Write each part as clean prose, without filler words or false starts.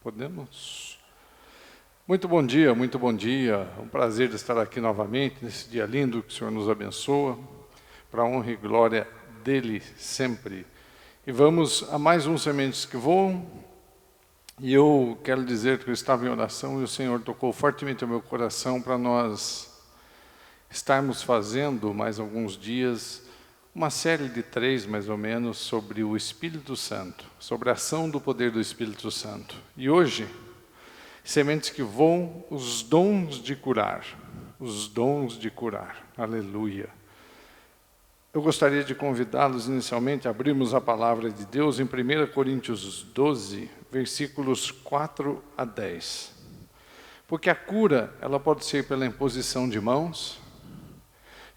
Podemos? Muito bom dia, muito bom dia. É um prazer estar aqui novamente, nesse dia lindo que o Senhor nos abençoa, para a honra e glória dEle sempre. E vamos a mais um Sementes que Voam. E eu quero dizer que eu estava em oração e o Senhor tocou fortemente o meu coração para nós estarmos fazendo mais alguns dias uma série de 3, mais ou menos, sobre o Espírito Santo, sobre a ação do poder do Espírito Santo. E hoje, Sementes que Voam, os dons de curar. Os dons de curar. Aleluia. Eu gostaria de convidá-los inicialmente a abrirmos a palavra de Deus em 1 Coríntios 12, versículos 4 a 10. Porque a cura, ela pode ser pela imposição de mãos,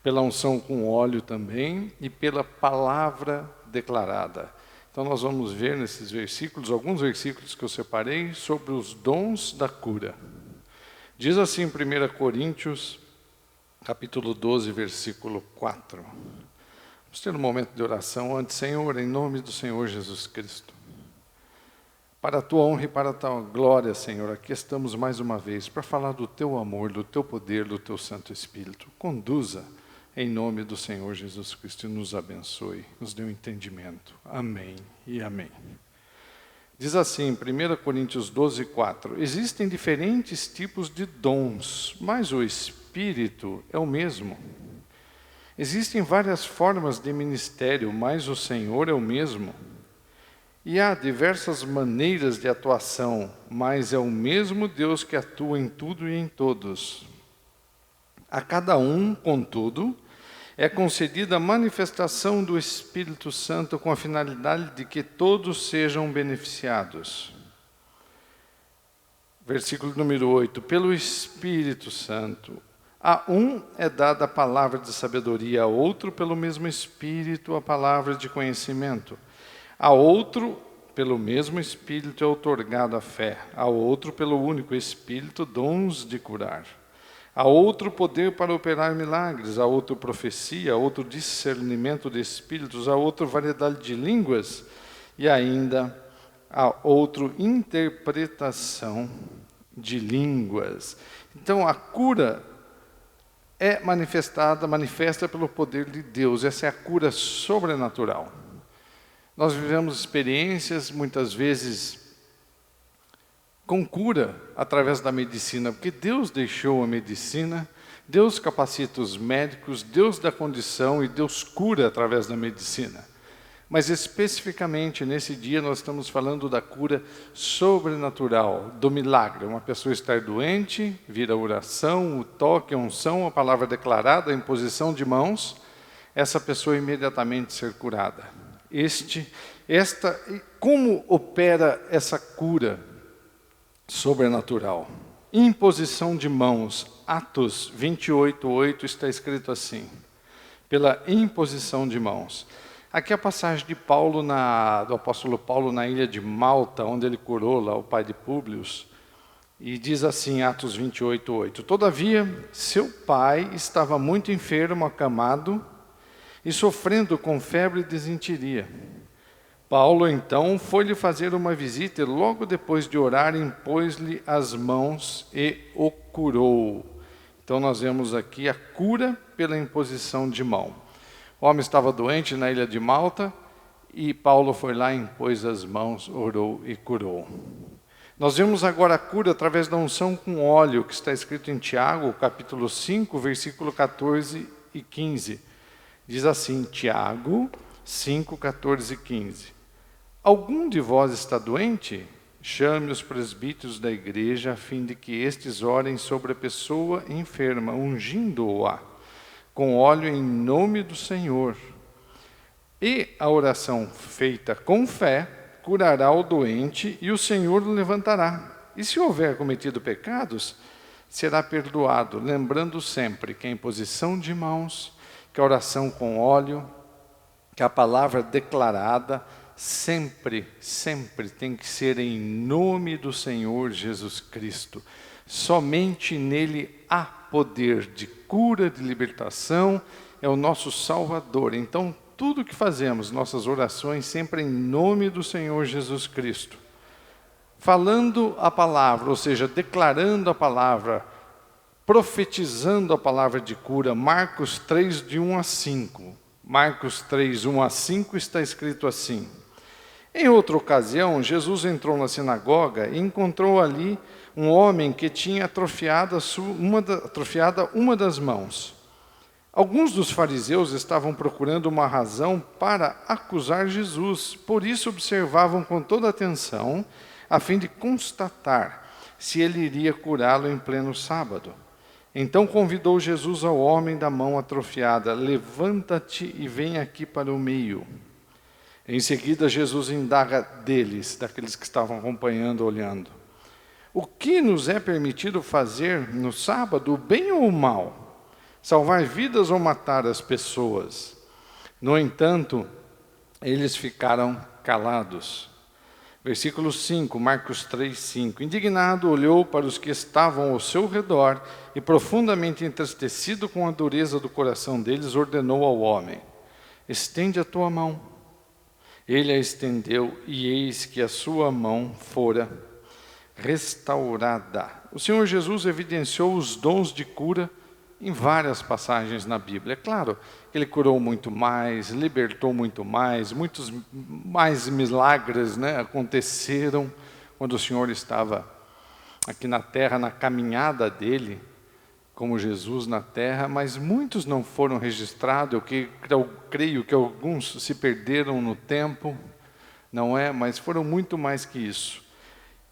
pela unção com óleo também e pela palavra declarada. Então nós vamos ver nesses versículos, alguns versículos que eu separei, sobre os dons da cura. Diz assim em 1 Coríntios, capítulo 12, versículo 4. Vamos ter um momento de oração antes. Senhor, em nome do Senhor Jesus Cristo. Para a tua honra e para a tua glória, Senhor, aqui estamos mais uma vez para falar do teu amor, do teu poder, do teu Santo Espírito. Conduza em nome do Senhor Jesus Cristo e nos abençoe, nos dê um entendimento. Amém e amém. Diz assim, 1 Coríntios 12, 4. Existem diferentes tipos de dons, mas o Espírito é o mesmo. Existem várias formas de ministério, mas o Senhor é o mesmo. E há diversas maneiras de atuação, mas é o mesmo Deus que atua em tudo e em todos. A cada um, contudo, é concedida a manifestação do Espírito Santo com a finalidade de que todos sejam beneficiados. Versículo número 8. Pelo Espírito Santo, a um é dada a palavra de sabedoria, a outro pelo mesmo Espírito a palavra de conhecimento. A outro, pelo mesmo Espírito, é outorgado a fé. A outro, pelo único Espírito, dons de curar. A outro, poder para operar milagres. A outro, profecia. A outro, discernimento de espíritos. A outro, variedade de línguas. E ainda, a outro, interpretação de línguas. Então, a cura é manifesta pelo poder de Deus. Essa é a cura sobrenatural. Nós vivemos experiências, muitas vezes, com cura através da medicina, porque Deus deixou a medicina, Deus capacita os médicos, Deus dá condição e Deus cura através da medicina. Mas especificamente nesse dia nós estamos falando da cura sobrenatural, do milagre. Uma pessoa estar doente, vir a oração, o toque, a unção, a palavra declarada, a imposição de mãos, essa pessoa imediatamente ser curada. Como opera essa cura sobrenatural? Imposição de mãos. Atos 28:8 está escrito assim: pela imposição de mãos. Aqui a passagem de Paulo, do apóstolo Paulo na ilha de Malta, onde ele curou lá o pai de Públio, e diz assim, Atos 28:8. Todavia, seu pai estava muito enfermo, acamado, e sofrendo com febre e desinteria. Paulo, então, foi-lhe fazer uma visita e logo depois de orar, impôs-lhe as mãos e o curou. Então, nós vemos aqui a cura pela imposição de mão. O homem estava doente na ilha de Malta e Paulo foi lá, impôs as mãos, orou e curou. Nós vemos agora a cura através da unção com óleo, que está escrito em Tiago, capítulo 5, versículo 14 e 15. Diz assim, Tiago 5, 14 e 15. Algum de vós está doente? Chame os presbíteros da igreja, a fim de que estes orem sobre a pessoa enferma, ungindo-a com óleo em nome do Senhor. E a oração feita com fé curará o doente e o Senhor o levantará. E se houver cometido pecados, será perdoado, lembrando sempre que a imposição de mãos, que a oração com óleo, que a palavra declarada, sempre tem que ser em nome do Senhor Jesus Cristo. Somente nele há poder de cura, de libertação, é o nosso Salvador. Então, tudo que fazemos, nossas orações, sempre em nome do Senhor Jesus Cristo. falando a palavra, ou seja, declarando a palavra, profetizando a palavra de cura. Marcos 3, de 1 a 5. Marcos 3, 1 a 5 está escrito assim: Em outra ocasião, Jesus entrou na sinagoga e encontrou ali um homem que tinha atrofiada uma das mãos. Alguns dos fariseus estavam procurando uma razão para acusar Jesus, por isso observavam com toda atenção, a fim de constatar se ele iria curá-lo em pleno sábado. Então convidou Jesus ao homem da mão atrofiada: Levanta-te e vem aqui para o meio. Em seguida, Jesus indaga deles, daqueles que estavam acompanhando, olhando: O que nos é permitido fazer no sábado, o bem ou o mal? Salvar vidas ou matar as pessoas? No entanto, eles ficaram calados. Versículo 5, Marcos 3, 5. Indignado, olhou para os que estavam ao seu redor e, profundamente entristecido com a dureza do coração deles, ordenou ao homem: Estende a tua mão. Ele a estendeu e eis que a sua mão fora restaurada. O Senhor Jesus evidenciou os dons de cura em várias passagens na Bíblia. É claro que ele curou muito mais, libertou muito mais, muitos mais milagres, aconteceram quando o Senhor estava aqui na terra, na caminhada dele, como Jesus na terra, mas muitos não foram registrados. Eu creio que alguns se perderam no tempo, não é? Mas foram muito mais que isso.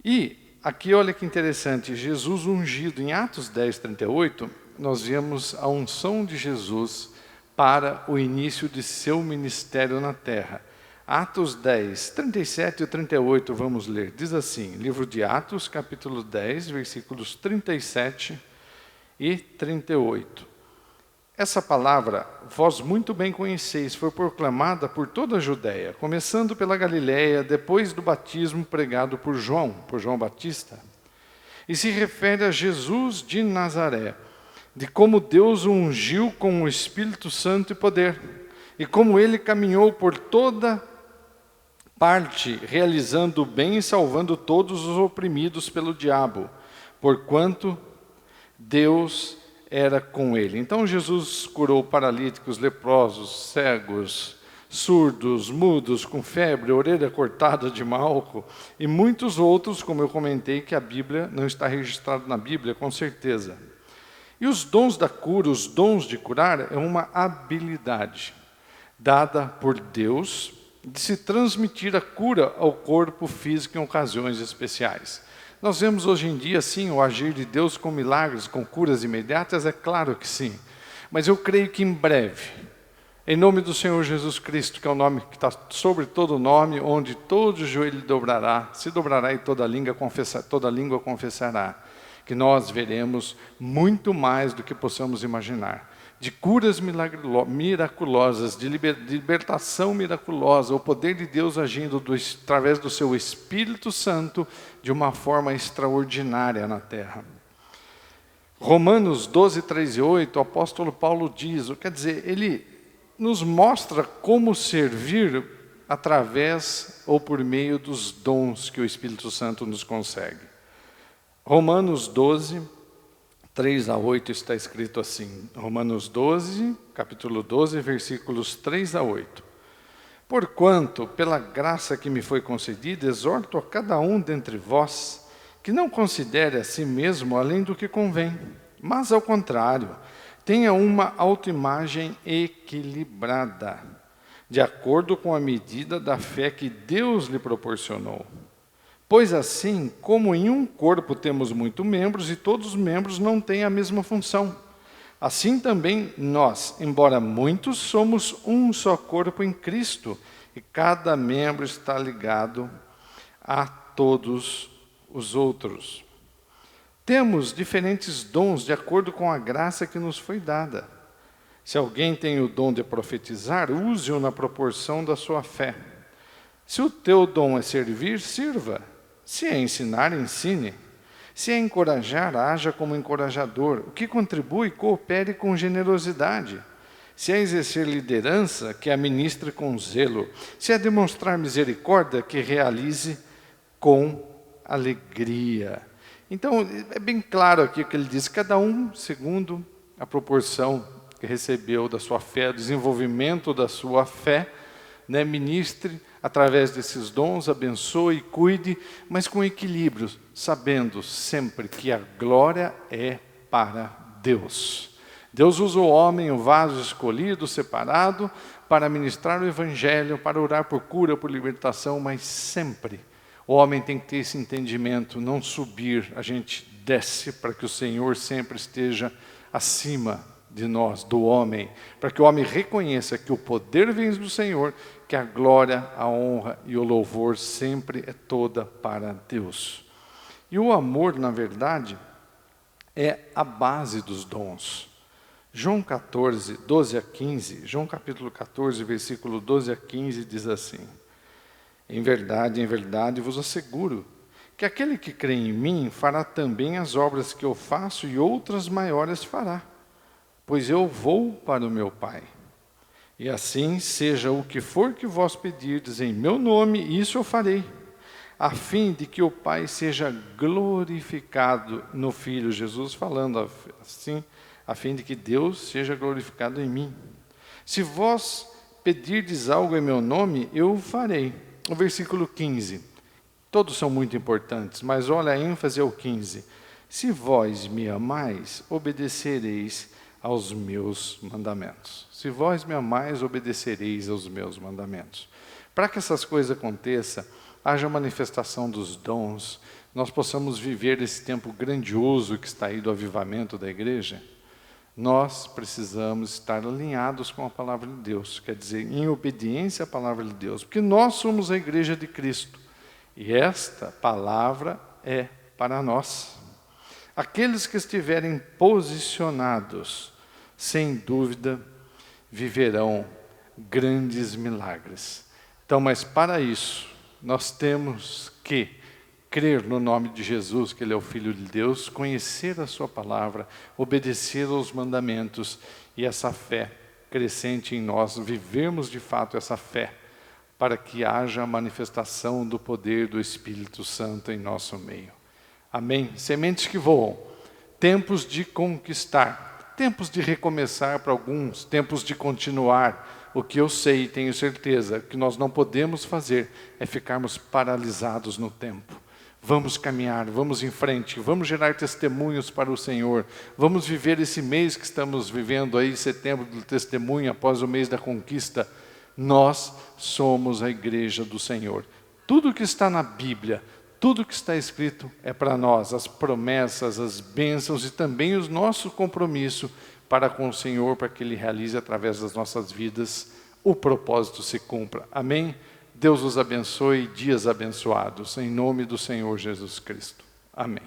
E aqui olha que interessante, Jesus ungido, em Atos 10, 38, nós vemos a unção de Jesus para o início de seu ministério na terra. Atos 10, 37 e 38, vamos ler. Diz assim, livro de Atos, capítulo 10, versículos 37 e 38. Essa palavra, vós muito bem conheceis, foi proclamada por toda a Judéia, começando pela Galiléia, depois do batismo pregado por João Batista. E se refere a Jesus de Nazaré, de como Deus o ungiu com o Espírito Santo e poder, e como ele caminhou por toda parte, realizando o bem e salvando todos os oprimidos pelo diabo, porquanto Deus era com ele. Então Jesus curou paralíticos, leprosos, cegos, surdos, mudos, com febre, orelha cortada de Malco, e muitos outros, como eu comentei, que a Bíblia não está registrado na Bíblia, com certeza. E os dons da cura, os dons de curar, é uma habilidade dada por Deus de se transmitir a cura ao corpo físico em ocasiões especiais. Nós vemos hoje em dia, sim, o agir de Deus com milagres, com curas imediatas, é claro que sim. Mas eu creio que em breve, em nome do Senhor Jesus Cristo, que é o nome que está sobre todo nome, onde todo joelho se dobrará e toda língua confessará, que nós veremos muito mais do que possamos imaginar, de curas miraculosas, de libertação miraculosa, o poder de Deus agindo através do seu Espírito Santo de uma forma extraordinária na terra. Romanos 12, 3 e 8, o apóstolo Paulo diz, quer dizer, ele nos mostra como servir através ou por meio dos dons que o Espírito Santo nos concede. Romanos 12, 3 a 8 está escrito assim, Romanos 12, capítulo 12, versículos 3 a 8. Porquanto, pela graça que me foi concedida, exorto a cada um dentre vós, que não considere a si mesmo além do que convém, mas ao contrário, tenha uma autoimagem equilibrada, de acordo com a medida da fé que Deus lhe proporcionou. Pois assim, como em um corpo temos muitos membros, e todos os membros não têm a mesma função, assim também nós, embora muitos, somos um só corpo em Cristo, e cada membro está ligado a todos os outros. Temos diferentes dons de acordo com a graça que nos foi dada. Se alguém tem o dom de profetizar, use-o na proporção da sua fé. Se o teu dom é servir, sirva. Se é ensinar, ensine. Se é encorajar, haja como encorajador. O que contribui, coopere com generosidade. Se é exercer liderança, que a ministre com zelo. Se é demonstrar misericórdia, que realize com alegria. Então, é bem claro aqui o que ele diz, cada um segundo a proporção que recebeu da sua fé, o desenvolvimento da sua fé, né? Ministre através desses dons, abençoe, cuide, mas com equilíbrio, sabendo sempre que a glória é para Deus. Deus usa o homem, o vaso escolhido, separado, para ministrar o evangelho, para orar por cura, por libertação, mas sempre o homem tem que ter esse entendimento, não subir, a gente desce para que o Senhor sempre esteja acima de nós, do homem, para que o homem reconheça que o poder vem do Senhor, que a glória, a honra e o louvor sempre é toda para Deus. E o amor, na verdade, é a base dos dons. João 14, 12 a 15, João capítulo 14, versículo 12 a 15, diz assim: em verdade vos asseguro, que aquele que crê em mim fará também as obras que eu faço e outras maiores fará, pois eu vou para o meu Pai. E assim, seja o que for que vós pedirdes em meu nome, isso eu farei, a fim de que o Pai seja glorificado no Filho. Jesus falando assim, a fim de que Deus seja glorificado em mim. Se vós pedirdes algo em meu nome, eu o farei. O versículo 15, todos são muito importantes, mas olha, a ênfase é o 15. Se vós me amais, obedecereis aos meus mandamentos. Se vós me amais, obedecereis aos meus mandamentos. Para que essas coisas aconteçam, haja manifestação dos dons, nós possamos viver esse tempo grandioso que está aí do avivamento da igreja, nós precisamos estar alinhados com a palavra de Deus, quer dizer, em obediência à palavra de Deus, porque nós somos a igreja de Cristo, e esta palavra é para nós. Aqueles que estiverem posicionados, sem dúvida, viverão grandes milagres. Então, mas para isso, nós temos que crer no nome de Jesus, que Ele é o Filho de Deus, conhecer a sua palavra, obedecer aos mandamentos e essa fé crescente em nós, vivermos de fato essa fé, para que haja a manifestação do poder do Espírito Santo em nosso meio. Amém? Sementes que voam, tempos de conquistar, tempos de recomeçar para alguns, tempos de continuar. O que eu sei e tenho certeza que nós não podemos fazer é ficarmos paralisados no tempo. Vamos caminhar, vamos em frente, vamos gerar testemunhos para o Senhor. Vamos viver esse mês que estamos vivendo aí, setembro do testemunho, após o mês da conquista. Nós somos a igreja do Senhor. Tudo que está na Bíblia, tudo que está escrito é para nós. As promessas, as bênçãos e também o nosso compromisso para com o Senhor, para que Ele realize através das nossas vidas, o propósito se cumpra. Amém? Deus os abençoe, dias abençoados, em nome do Senhor Jesus Cristo. Amém.